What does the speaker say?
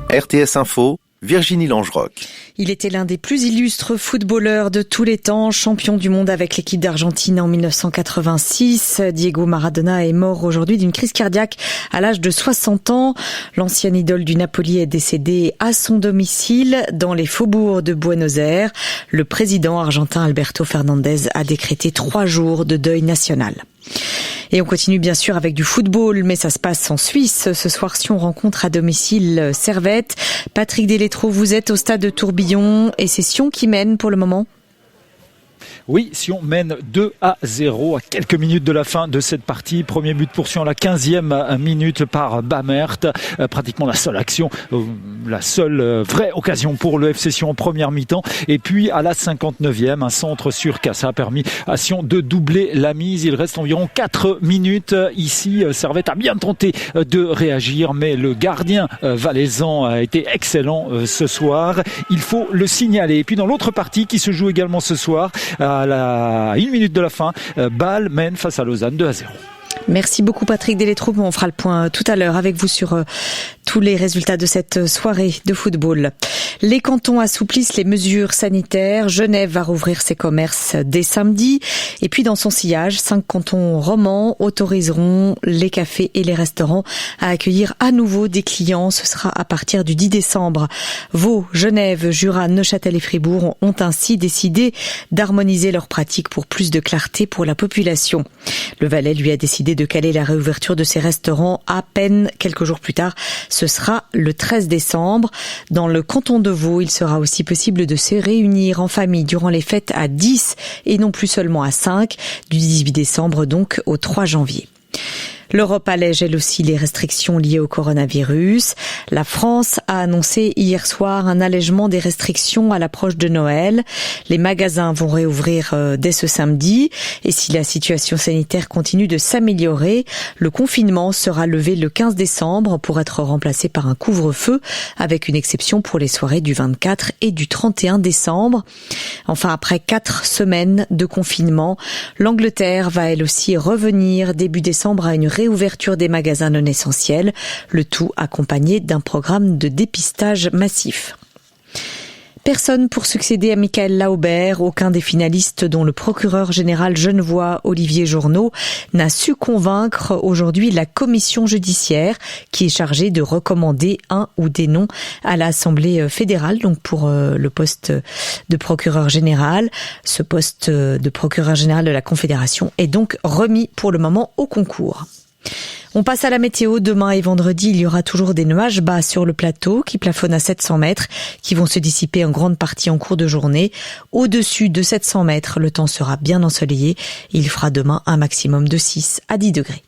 RTS Info, Virginie Langerock. Il était l'un des plus illustres footballeurs de tous les temps, champion du monde avec l'équipe d'Argentine en 1986. Diego Maradona est mort aujourd'hui d'une crise cardiaque à l'âge de 60 ans. L'ancienne idole du Napoli est décédée à son domicile dans les faubourgs de Buenos Aires. Le président argentin Alberto Fernandez a décrété 3 jours de deuil national. Et on continue bien sûr avec du football, mais ça se passe en Suisse. Ce soir, Sion rencontre à domicile Servette. Patrick Deletro, vous êtes au stade de Tourbillon et c'est Sion qui mène pour le moment. Oui, Sion mène 2-0 à quelques minutes de la fin de cette partie. Premier but pour Sion, la 15e minute par Bamert. Pratiquement la seule action, la seule vraie occasion pour le FC Sion en première mi-temps. Et puis à la 59e, un centre sur Cassa a permis à Sion de doubler la mise. Il reste environ 4 minutes. Ici, Servette a bien tenté de réagir, mais le gardien valaisan a été excellent ce soir. Il faut le signaler. Et puis dans l'autre partie qui se joue également ce soir, à la 1 minute de la fin, Bâle mène face à Lausanne 2-0. Merci beaucoup Patrick Deletro. On fera le point tout à l'heure avec vous sur tous les résultats de cette soirée de football. Les cantons assouplissent les mesures sanitaires. Genève va rouvrir ses commerces dès samedi. Et puis dans son sillage, 5 cantons romans autoriseront les cafés et les restaurants à accueillir à nouveau des clients. Ce sera à partir du 10 décembre. Vaud, Genève, Jura, Neuchâtel et Fribourg ont ainsi décidé d'harmoniser leurs pratiques pour plus de clarté pour la population. Le Valais lui a décidé de caler la réouverture de ses restaurants à peine quelques jours plus tard. Ce sera le 13 décembre. Dans le canton de Vaud, il sera aussi possible de se réunir en famille durant les fêtes à 10 et non plus seulement à 5, du 18 décembre donc au 3 janvier. L'Europe allège elle aussi les restrictions liées au coronavirus. La France a annoncé hier soir un allègement des restrictions à l'approche de Noël. Les magasins vont réouvrir dès ce samedi. Et si la situation sanitaire continue de s'améliorer, le confinement sera levé le 15 décembre pour être remplacé par un couvre-feu, avec une exception pour les soirées du 24 et du 31 décembre. Enfin, après 4 semaines de confinement, l'Angleterre va elle aussi revenir début décembre à une réouverture des magasins non essentiels, le tout accompagné d'un programme de dépistage massif. Personne pour succéder à Michael Laubert. Aucun des finalistes, dont le procureur général genevois Olivier Journeau, n'a su convaincre aujourd'hui la commission judiciaire qui est chargée de recommander un ou des noms à l'Assemblée fédérale, donc pour le poste de procureur général. Ce poste de procureur général de la Confédération est donc remis pour le moment au concours. On passe à la météo. Demain et vendredi, il y aura toujours des nuages bas sur le plateau qui plafonnent à 700 mètres, qui vont se dissiper en grande partie en cours de journée. Au-dessus de 700 mètres, le temps sera bien ensoleillé. Il fera demain un maximum de 6 à 10 degrés.